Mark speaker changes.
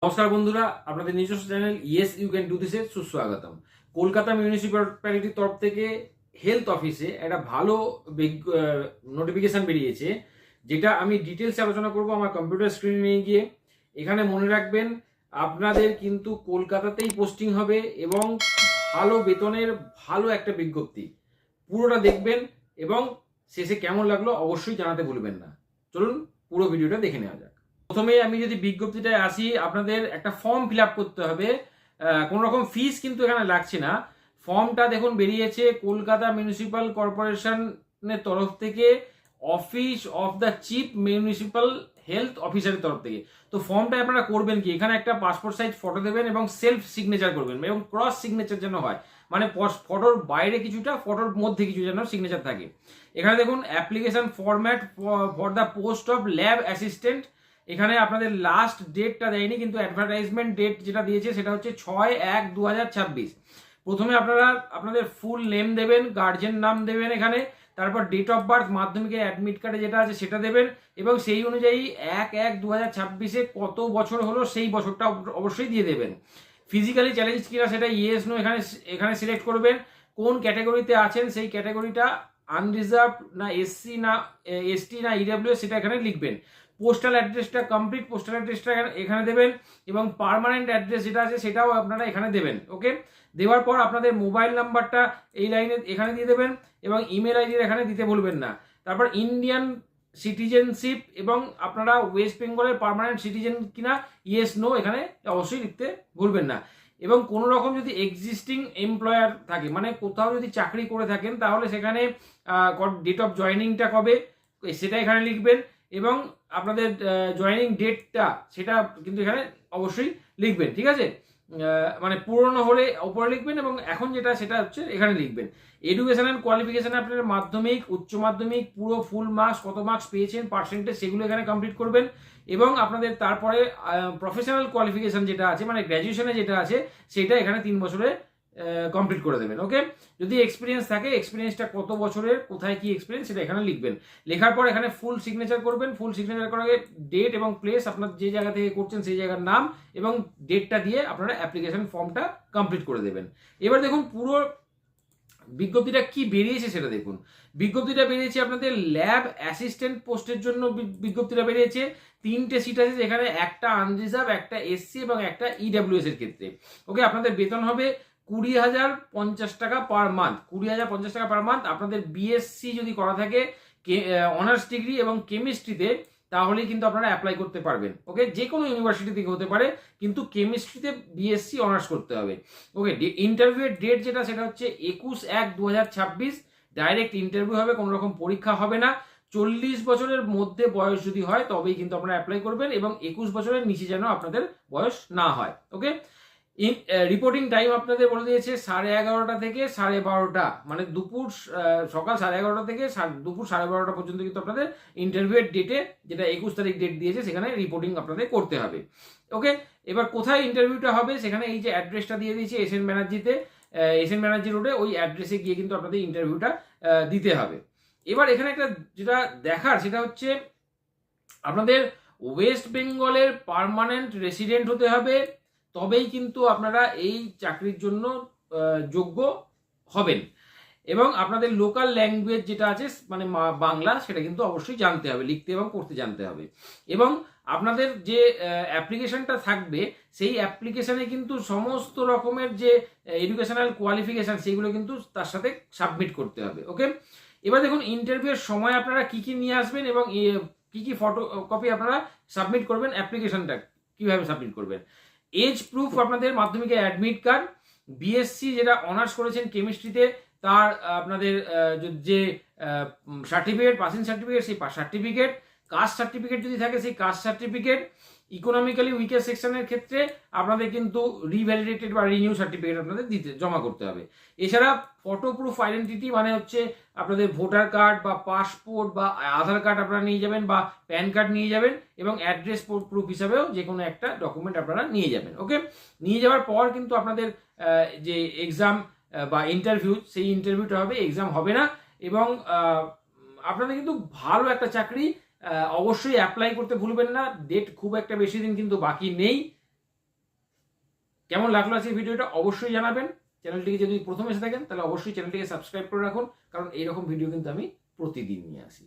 Speaker 1: নমস্কার বন্ধুরা, আপনাদের নিজস্ব channel yes you can do দিসে সুস্বাগতম। কলকাতা মিউনিসিপ্যালিটির তরফ থেকে হেলথ অফিসে একটা ভালো নোটিফিকেশন বেরিয়েছে, যেটা আমি ডিটেলসে আলোচনা করব আমার কম্পিউটার স্ক্রিনে নিয়ে গিয়ে। এখানে মনে রাখবেন, আপনাদের কিন্তু কলকাতাতেই পোস্টিং হবে এবং ভালো বেতনের ভালো একটা বিজ্ঞপ্তি। পুরোটা দেখবেন এবং শেষে কেমন লাগলো অবশ্যই জানাতে ভুলবেন না। চলুন পুরো ভিডিওটা দেখে নেওয়া যাক। প্রথমে আমি যদি বিজ্ঞপ্তিটায় আসি, আপনাদের একটা ফর্ম ফিল আপ করতে হবে। কোনো রকম ফিস কিন্তু এখানে লাগছে না। ফর্মটা দেখুন বেরিয়েছে কলকাতা মিউনিসিপ্যাল কর্পোরেশনের তরফ থেকে, office of the chief municipal health অফিসারের তরফ থেকে। তো ফর্মটা আপনারা করবেন কি, এখানে একটা পাসপোর্ট সাইজ ফটো দেবেন এবং সেলফ সিগনেচার করবেন এবং ক্রস সিগনেচার যেন হয়, মানে ফটোর বাইরে কিছুটা ফটোর মধ্যে কিছু যেন সিগনেচার থাকে। এখানে দেখুন application format for the post of lab assistant. এখানে আপনাদের লাস্ট ডেটটা দেয়নি, কিন্তু অ্যাডভার্টাইজমেন্ট ডেট যেটা দিয়েছে সেটা হচ্ছে 6/1/2026। প্রথমে আপনারা আপনাদের ফুল নেম দেবেন, গার্জেন নাম দেবেন এখানে, তারপর ডেট অফ বার্থ মাধ্যমিকের অ্যাডমিট কার্ডে যেটা আছে সেটা দেবেন এবং সেই অনুযায়ী 1/1/2026-এ কত বছর হলো সেই বছরটা অবশ্যই দিয়ে দেবেন। ফিজিক্যালি চ্যালেঞ্জ কিনা সেটা ইয়েস নো এখানে এখানে সিলেক্ট করবেন। কোন ক্যাটাগরিতে আছেন সেই ক্যাটাগরিটা আনরিজার্ভ না এসসি না এসটি না ইডাব্লিউএস সেটা এখানে লিখবেন। পোস্টাল অ্যাড্রেসটা কমপ্লিট পোস্টাল অ্যাড্রেসটা এখানে দেবেন এবং পার্মানেন্ট অ্যাড্রেস যেটা আছে সেটাও আপনারা এখানে দেবেন। ওকে, দেওয়ার পর আপনাদের মোবাইল নাম্বারটা এই লাইনে এখানে দিয়ে দেবেন এবং ইমেল আইডি এখানে দিতে ভুলবেন না। তারপর ইন্ডিয়ান সিটিজেনশিপ এবং আপনারা ওয়েস্ট বেঙ্গলের পার্মানেন্ট সিটিজেন কিনা ইয়েস নো এখানে অবশ্যই লিখতে ভুলবেন না। এবং কোনো রকম যদি এক্সিস্টিং এমপ্লয়ার থাকে, মানে কোথাও যদি চাকরি করে থাকেন, তাহলে সেখানে ডেট অফ জয়নিংটা কবে সেটা এখানে লিখবেন এবং আপনাদের জয়নিং ডেটটা সেটা কিন্তু এখানে অবশ্যই লিখবেন। ঠিক আছে, মানে পুরনো হলে ওপরে লিখবেন এবং এখন যেটা সেটা হচ্ছে এখানে লিখবেন। এডুকেশন অ্যান্ড কোয়ালিফিকেশন আপনার মাধ্যমিক, উচ্চ মাধ্যমিক, পুরো ফুল মার্কস কত মার্কস পেয়েছেন, পার্সেন্টেজ, সেগুলো এখানে কমপ্লিট করবেন এবং আপনাদের তারপরে প্রফেশনাল কোয়ালিফিকেশন যেটা আছে, মানে গ্র্যাজুয়েশনে যেটা আছে সেটা এখানে 3 বছরে কমপ্লিট করে দেবেন। ওকে, যদি এক্সপিরিয়েন্স থাকে এক্সপিরিয়েন্সটা কত বছরের, কোথায় কি এক্সপিরিয়েন্স সেটা এখানে লিখবেন। লেখার পর এখানে ফুল সিগনেচার করবেন। ফুল সিগনেচার করার আগে ডেট এবং প্লেস, আপনার যে জায়গা থেকে করছেন সেই জায়গার নাম এবং ডেটটা দিয়ে আপনারা অ্যাপ্লিকেশন ফর্মটা কমপ্লিট করে দেবেন। এবার দেখুন পুরো বিজ্ঞপ্তিটা কি বেরিয়েছে সেটা দেখুন। বিজ্ঞপ্তিটা বেরিয়েছে আপনাদের ল্যাব অ্যাসিস্ট্যান্ট পোস্টের জন্য বিজ্ঞপ্তিটা বেরিয়েছে। 3টে সিট আছে, যেখানে একটা আনরিজার্ভ, একটা এসসি এবং একটা ইডাব্লিউএস এর ক্ষেত্রে। ওকে, আপনাদের বেতন হবে 20,050 টাকা পার মান্থ। 20,050 টাকা পার মান্থ। আপনাদের বিএসসি যদি করা থাকে অনার্স ডিগ্রি এবং কেমিস্ট্রিতে, তাহলেই কিন্তু আপনারা অ্যাপ্লাই করতে পারবেন। ওকে, যে কোনো ইউনিভার্সিটি থেকে হতে পারে, কিন্তু কেমিস্ট্রিতে বিএসসি অনার্স করতে হবে। ওকে, ইন্টারভিউয়ের ডেট যেটা সেটা হচ্ছে 21/1/2026। ডাইরেক্ট ইন্টারভিউ হবে, কোনো রকম পরীক্ষা হবে না। 40 বছরের মধ্যে বয়স যদি হয় তবেই কিন্তু আপনারা অ্যাপ্লাই করবেন এবং 21 বছরের নিচে যেন আপনাদের বয়স না হয়। ওকে, রিপোর্টিং টাইম আপনাদের বলে দিয়েছে 11:30 থেকে 12:30, মানে দুপুর সকাল 11:30 থেকে দুপুর 12:30 পর্যন্ত কিন্তু আপনাদের ইন্টারভিউয়ের ডেটে, যেটা 21 তারিখ ডেট দিয়েছে, সেখানে রিপোর্টিং আপনাদের করতে হবে। ওকে, এবার কোথায় ইন্টারভিউটা হবে, সেখানে এই যে অ্যাড্রেসটা দিয়ে দিয়েছে এসএন ব্যানার্জিতে, এসএন ব্যানার্জি রোডে, ওই অ্যাড্রেসে গিয়ে কিন্তু আপনাদের ইন্টারভিউটা দিতে হবে। এবার এখানে একটা যেটা দেখার সেটা হচ্ছে আপনাদের ওয়েস্ট বেঙ্গলের পার্মানেন্ট রেসিডেন্ট হতে হবে, তবেই কিন্তু আপনারা এই চাকরির জন্য যোগ্য হবেন। এবং আপনাদের লোকাল ল্যাঙ্গুয়েজ যেটা আছে, মানে বাংলা, সেটা কিন্তু অবশ্যই জানতে হবে, লিখতে এবং পড়তে জানতে হবে। এবং আপনাদের যে অ্যাপ্লিকেশনটা থাকবে, সেই অ্যাপ্লিকেশনে কিন্তু সমস্ত রকমের যে এডুকেশনাল কোয়ালিফিকেশান সেগুলো কিন্তু তার সাথে সাবমিট করতে হবে। ওকে, এবার দেখুন ইন্টারভিউয়ের সময় আপনারা কি কি নিয়ে আসবেন এবং কি কি ফটো কপি আপনারা সাবমিট করবেন, অ্যাপ্লিকেশনটা কিভাবে সাবমিট করবেন। এজ প্রুফ আপনাদের মাধ্যমিকের অ্যাডমিট কার্ড, বিএসসি যেটা অনার্স করেছেন কেমিস্ট্রিতে তার আপনাদের যে সার্টিফিকেট, পাসিং সার্টিফিকেট, সেই সার্টিফিকেট, কাস্ট সার্টিফিকেট যদি থাকে সেই কাস্ট সার্টিফিকেট, ইকোনমিক্যালি উইকার সেকশনের ক্ষেত্রে আপনাদের কিন্তু রিভ্যালিডেটেড বা রিনিউ সার্টিফিকেট আপনাদের জমা করতে হবে। এছাড়া ফটো প্রুফ আইডেন্টিটি, মানে হচ্ছে আপনাদের ভোটার কার্ড বা পাসপোর্ট বা আধার কার্ড আপনারা নিয়ে যাবেন বা প্যান কার্ড নিয়ে যাবেন এবং অ্যাড্রেস প্রুফ হিসাবেও যে কোনো একটা ডকুমেন্ট আপনারা নিয়ে যাবেন। ওকে, নিয়ে যাওয়ার পর কিন্তু আপনাদের যে এক্সাম বা ইন্টারভিউ, সেই ইন্টারভিউটা হবে, এক্সাম হবে না। এবং আপনাদের কিন্তু ভালো একটা চাকরি, অবশ্যই অ্যাপ্লাই করতে ভুলবেন না। ডেট খুব একটা বেশি দিন কিন্তু বাকি নেই। কেমন লাগলো আজকে ভিডিওটা অবশ্যই জানাবেন। চ্যানেলটিকে যদি প্রথম এসে থাকেন তাহলে অবশ্যই চ্যানেলটিকে সাবস্ক্রাইব করে রাখুন, কারণ এইরকম ভিডিও কিন্তু আমি প্রতিদিন নিয়ে আসি।